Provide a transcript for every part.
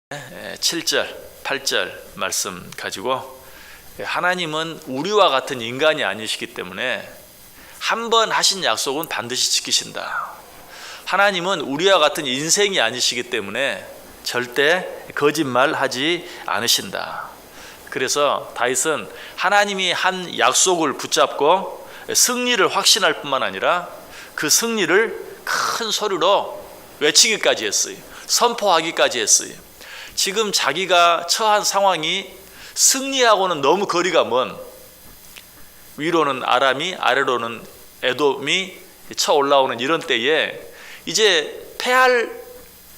7절, 8절 말씀 가지고 하나님은 우리와 같은 인간이 아니시기 때문에 한 번 하신 약속은 반드시 지키신다. 하나님은 우리와 같은 인생이 아니시기 때문에 절대 거짓말하지 않으신다. 그래서 다윗은 하나님이 한 약속을 붙잡고 승리를 확신할 뿐만 아니라 그 승리를 큰 소리로 외치기까지 했어요. 선포하기까지 했어요. 지금 자기가 처한 상황이 승리하고는 너무 거리가 먼, 위로는 아람이 아래로는 에돔이 쳐 올라오는 이런 때에 이제 패할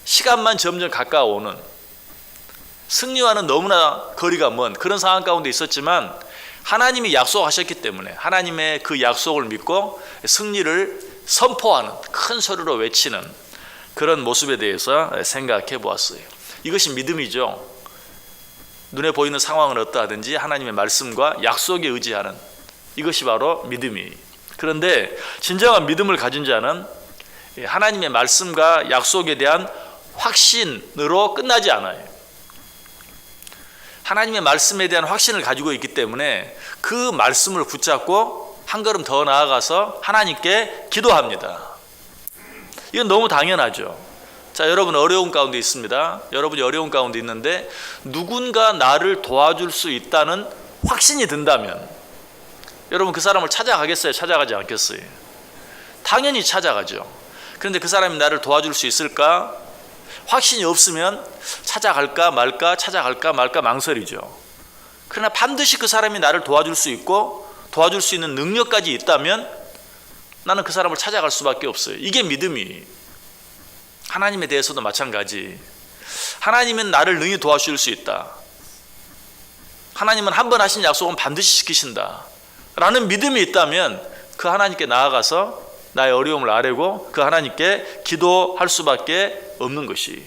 시간만 점점 가까워오는, 승리와는 너무나 거리가 먼 그런 상황 가운데 있었지만 하나님이 약속하셨기 때문에 하나님의 그 약속을 믿고 승리를 선포하는, 큰 소리로 외치는 그런 모습에 대해서 생각해 보았어요. 이것이 믿음이죠. 눈에 보이는 상황은 어떠하든지 하나님의 말씀과 약속에 의지하는, 이것이 바로 믿음이. 그런데 진정한 믿음을 가진 자는 하나님의 말씀과 약속에 대한 확신으로 끝나지 않아요. 하나님의 말씀에 대한 확신을 가지고 있기 때문에 그 말씀을 붙잡고 한 걸음 더 나아가서 하나님께 기도합니다. 이건 너무 당연하죠. 자, 여러분 어려운 가운데 있습니다. 여러분이 어려운 가운데 있는데 누군가 나를 도와줄 수 있다는 확신이 든다면 여러분 그 사람을 찾아가겠어요? 찾아가지 않겠어요? 당연히 찾아가죠. 그런데 그 사람이 나를 도와줄 수 있을까? 확신이 없으면 찾아갈까 말까, 찾아갈까 말까 망설이죠. 그러나 반드시 그 사람이 나를 도와줄 수 있고 도와줄 수 있는 능력까지 있다면 나는 그 사람을 찾아갈 수밖에 없어요. 이게 믿음이. 하나님에 대해서도 마찬가지. 하나님은 나를 능히 도와줄 수 있다. 하나님은 한 번 하신 약속은 반드시 지키신다 라는 믿음이 있다면 그 하나님께 나아가서 나의 어려움을 아뢰고 그 하나님께 기도할 수밖에 없는 것이.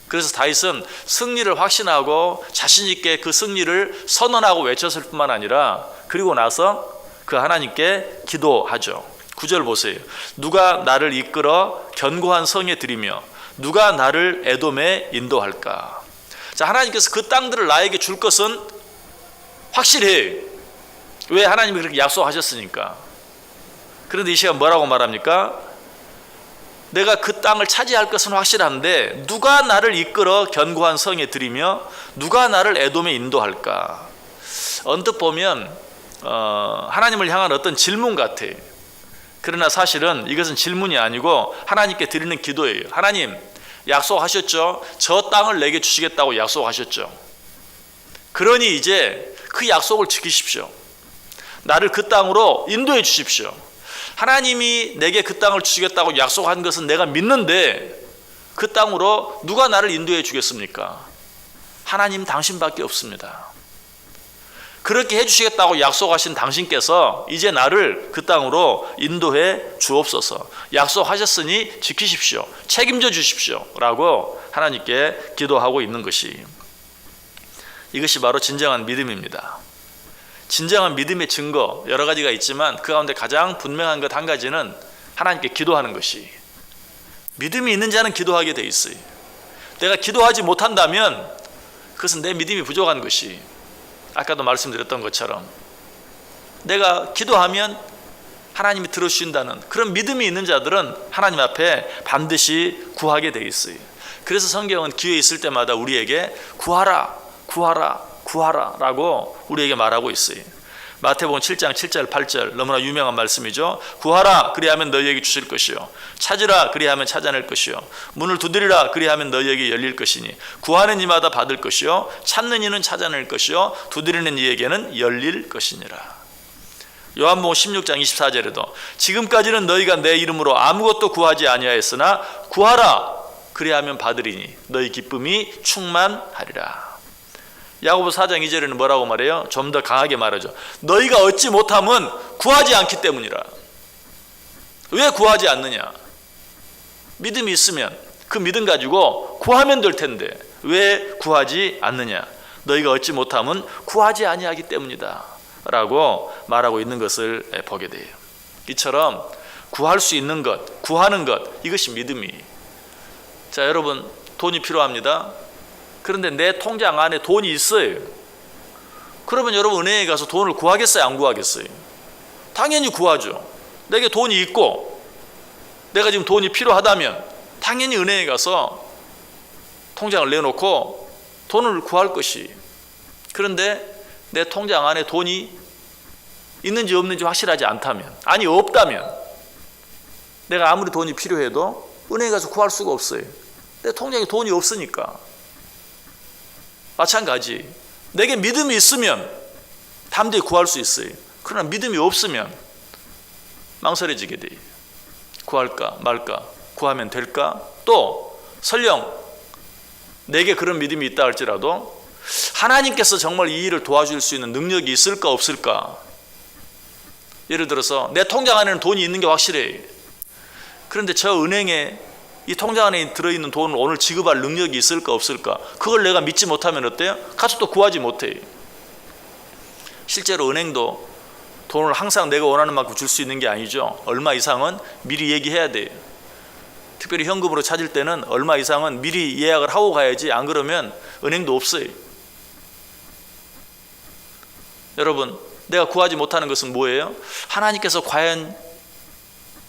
그래서 다윗은 승리를 확신하고 자신 있게 그 승리를 선언하고 외쳤을 뿐만 아니라 그리고 나서 그 하나님께 기도하죠. 9절 보세요. 누가 나를 이끌어 견고한 성에 들이며 누가 나를 에돔에 인도할까? 자, 하나님께서 그 땅들을 나에게 줄 것은 확실해요. 왜? 하나님이 그렇게 약속하셨으니까. 그런데 이 시간 뭐라고 말합니까? 내가 그 땅을 차지할 것은 확실한데 누가 나를 이끌어 견고한 성에 들이며 누가 나를 에돔에 인도할까? 언뜻 보면 하나님을 향한 어떤 질문 같아요. 그러나 사실은 이것은 질문이 아니고 하나님께 드리는 기도예요. 하나님, 약속하셨죠? 저 땅을 내게 주시겠다고 약속하셨죠? 그러니 이제 그 약속을 지키십시오. 나를 그 땅으로 인도해 주십시오. 하나님이 내게 그 땅을 주시겠다고 약속한 것은 내가 믿는데 그 땅으로 누가 나를 인도해 주겠습니까? 하나님 당신밖에 없습니다. 그렇게 해주시겠다고 약속하신 당신께서 이제 나를 그 땅으로 인도해 주옵소서. 약속하셨으니 지키십시오. 책임져 주십시오 라고 하나님께 기도하고 있는 것이, 이것이 바로 진정한 믿음입니다. 진정한 믿음의 증거 여러 가지가 있지만 그 가운데 가장 분명한 것 한 가지는 하나님께 기도하는 것이, 믿음이 있는 자는 기도하게 돼 있어요. 내가 기도하지 못한다면 그것은 내 믿음이 부족한 것이, 아까도 말씀드렸던 것처럼 내가 기도하면 하나님이 들어주신다는 그런 믿음이 있는 자들은 하나님 앞에 반드시 구하게 돼 있어요. 그래서 성경은 기회 있을 때마다 우리에게 구하라, 구하라, 구하라 라고 우리에게 말하고 있어요. 마태복음 7장 7절 8절 너무나 유명한 말씀이죠. 구하라 그리하면 너희에게 주실 것이요, 찾으라 그리하면 찾아낼 것이요, 문을 두드리라 그리하면 너희에게 열릴 것이니 구하는 이마다 받을 것이요, 찾는 이는 찾아낼 것이요, 두드리는 이에게는 열릴 것이니라. 요한복음 16장 24절에도 지금까지는 너희가 내 이름으로 아무것도 구하지 아니하였으나 구하라 그리하면 받으리니 너희 기쁨이 충만하리라. 야고보 4장 2절에는 뭐라고 말해요? 좀 더 강하게 말하죠. 너희가 얻지 못함은 구하지 않기 때문이라. 왜 구하지 않느냐? 믿음이 있으면 그 믿음 가지고 구하면 될 텐데 왜 구하지 않느냐? 너희가 얻지 못함은 구하지 아니하기 때문이다 라고 말하고 있는 것을 보게 돼요. 이처럼 구할 수 있는 것, 구하는 것, 이것이 믿음이. 자, 여러분 돈이 필요합니다. 그런데 내 통장 안에 돈이 있어요. 그러면 여러분 은행에 가서 돈을 구하겠어요? 안 구하겠어요? 당연히 구하죠. 내게 돈이 있고 내가 지금 돈이 필요하다면 당연히 은행에 가서 통장을 내놓고 돈을 구할 것이. 그런데 내 통장 안에 돈이 있는지 없는지 확실하지 않다면, 아니 없다면, 내가 아무리 돈이 필요해도 은행에 가서 구할 수가 없어요. 내 통장에 돈이 없으니까. 마찬가지, 내게 믿음이 있으면 담대히 구할 수 있어요. 그러나 믿음이 없으면 망설여지게 돼요. 구할까 말까, 구하면 될까? 또 설령 내게 그런 믿음이 있다 할지라도 하나님께서 정말 이 일을 도와줄 수 있는 능력이 있을까 없을까? 예를 들어서 내 통장 안에는 돈이 있는 게 확실해. 그런데 저 은행에 이 통장 안에 들어있는 돈을 오늘 지급할 능력이 있을까 없을까? 그걸 내가 믿지 못하면 어때요? 가서 또 구하지 못해. 실제로 은행도 돈을 항상 내가 원하는 만큼 줄 수 있는 게 아니죠. 얼마 이상은 미리 얘기해야 돼요. 특별히 현금으로 찾을 때는 얼마 이상은 미리 예약을 하고 가야지, 안 그러면 은행도 없어요. 여러분, 내가 구하지 못하는 것은 뭐예요? 하나님께서 과연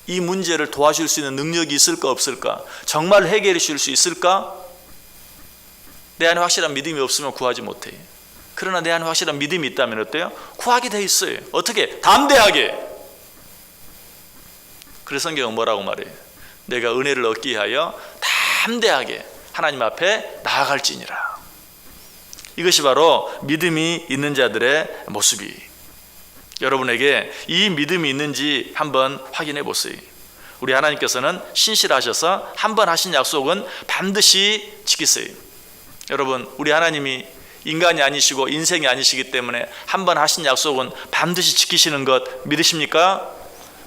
이 문제를 도와줄 수 있는 능력이 있을까 없을까? 정말 해결해 줄 수 있을까? 내 안에 확실한 믿음이 없으면 구하지 못해. 그러나 내 안에 확실한 믿음이 있다면 어때요? 구하게 돼 있어요. 어떻게? 담대하게. 그래서 성경은 뭐라고 말해요? 내가 은혜를 얻기 위하여 담대하게 하나님 앞에 나아갈지니라. 이것이 바로 믿음이 있는 자들의 모습이. 여러분에게 이 믿음이 있는지 한번 확인해 보세요. 우리 하나님께서는 신실하셔서 한번 하신 약속은 반드시 지키세요. 여러분, 우리 하나님이 인간이 아니시고 인생이 아니시기 때문에 한번 하신 약속은 반드시 지키시는 것 믿으십니까?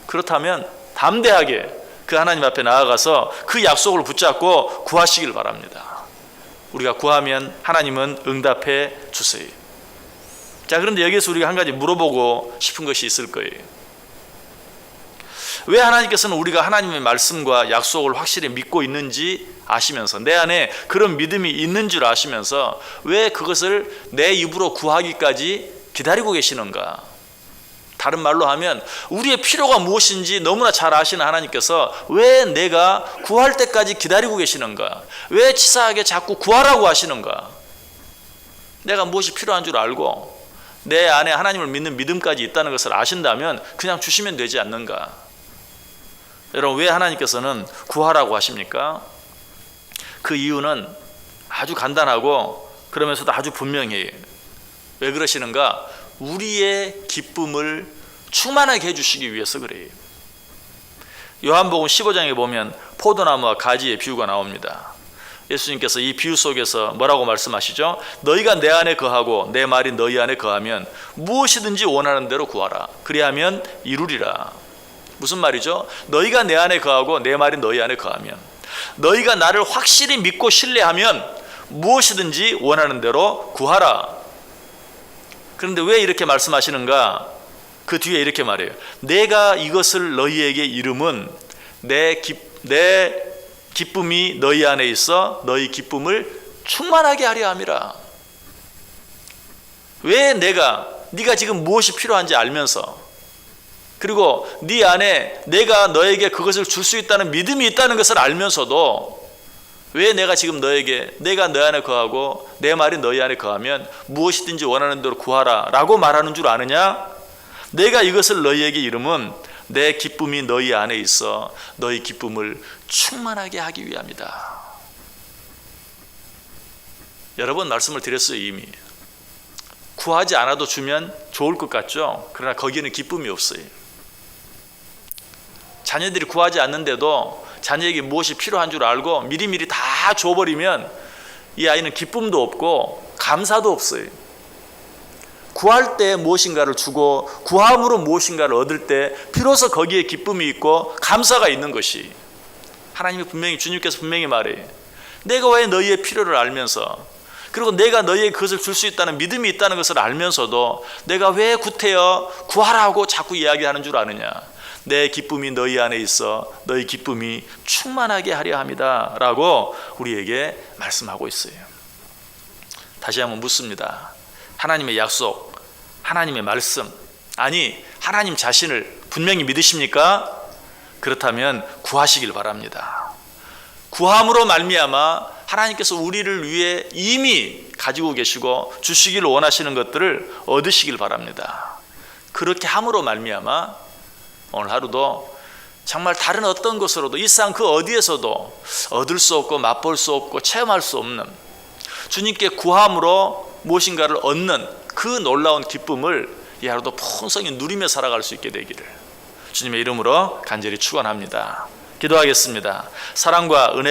그렇다면 담대하게 그 하나님 앞에 나아가서 그 약속을 붙잡고 구하시길 바랍니다. 우리가 구하면 하나님은 응답해 주세요. 자, 그런데 여기서 우리가 한 가지 물어보고 싶은 것이 있을 거예요. 왜 하나님께서는 우리가 하나님의 말씀과 약속을 확실히 믿고 있는지 아시면서, 내 안에 그런 믿음이 있는 줄 아시면서 왜 그것을 내 입으로 구하기까지 기다리고 계시는가? 다른 말로 하면 우리의 필요가 무엇인지 너무나 잘 아시는 하나님께서 왜 내가 구할 때까지 기다리고 계시는가? 왜 치사하게 자꾸 구하라고 하시는가? 내가 무엇이 필요한 줄 알고 내 안에 하나님을 믿는 믿음까지 있다는 것을 아신다면 그냥 주시면 되지 않는가? 여러분, 왜 하나님께서는 구하라고 하십니까? 그 이유는 아주 간단하고 그러면서도 아주 분명해요. 왜 그러시는가? 우리의 기쁨을 충만하게 해주시기 위해서 그래요. 요한복음 15장에 보면 포도나무와 가지의 비유가 나옵니다. 예수님께서 이 비유 속에서 뭐라고 말씀하시죠? 너희가 내 안에 거하고 내 말이 너희 안에 거하면 무엇이든지 원하는 대로 구하라. 그리하면 이루리라. 무슨 말이죠? 너희가 내 안에 거하고 내 말이 너희 안에 거하면, 너희가 나를 확실히 믿고 신뢰하면 무엇이든지 원하는 대로 구하라. 그런데 왜 이렇게 말씀하시는가? 그 뒤에 이렇게 말해요. 내가 이것을 너희에게 이름은 내 기쁨이 너희 안에 있어 너희 기쁨을 충만하게 하려 함이라. 왜 네가 지금 무엇이 필요한지 알면서, 그리고 네 안에 내가 너에게 그것을 줄 수 있다는 믿음이 있다는 것을 알면서도 왜 내가 지금 내가 너 안에 거하고 내 말이 너희 안에 거하면 무엇이든지 원하는 대로 구하라 라고 말하는 줄 아느냐? 내가 이것을 너희에게 이름은 내 기쁨이 너희 안에 있어 너희 기쁨을 충만하게 하기 위함이다. 여러 번 말씀을 드렸어요. 이미 구하지 않아도 주면 좋을 것 같죠? 그러나 거기에는 기쁨이 없어요. 자녀들이 구하지 않는데도 자녀에게 무엇이 필요한 줄 알고 미리미리 다 줘버리면 이 아이는 기쁨도 없고 감사도 없어요. 구할 때 무엇인가를 주고 구함으로 무엇인가를 얻을 때 비로소 거기에 기쁨이 있고 감사가 있는 것이, 하나님이 분명히, 주님께서 분명히 말해요. 내가 왜 너희의 필요를 알면서, 그리고 내가 너희에게 그것을 줄 수 있다는 믿음이 있다는 것을 알면서도 내가 왜 구태여 구하라고 자꾸 이야기하는 줄 아느냐? 내 기쁨이 너희 안에 있어 너희 기쁨이 충만하게 하려 함이다 라고 우리에게 말씀하고 있어요. 다시 한번 묻습니다. 하나님의 약속, 하나님의 말씀, 아니 하나님 자신을 분명히 믿으십니까? 그렇다면 구하시길 바랍니다. 구함으로 말미암아 하나님께서 우리를 위해 이미 가지고 계시고 주시기를 원하시는 것들을 얻으시길 바랍니다. 그렇게 함으로 말미암아 오늘 하루도 정말 다른 어떤 것으로도 일상 그 어디에서도 얻을 수 없고 맛볼 수 없고 체험할 수 없는 주님께 구함으로 무엇인가를 얻는 그 놀라운 기쁨을 이 하루도 풍성히 누리며 살아갈 수 있게 되기를 주님의 이름으로 간절히 축원합니다. 기도하겠습니다. 사랑과 은혜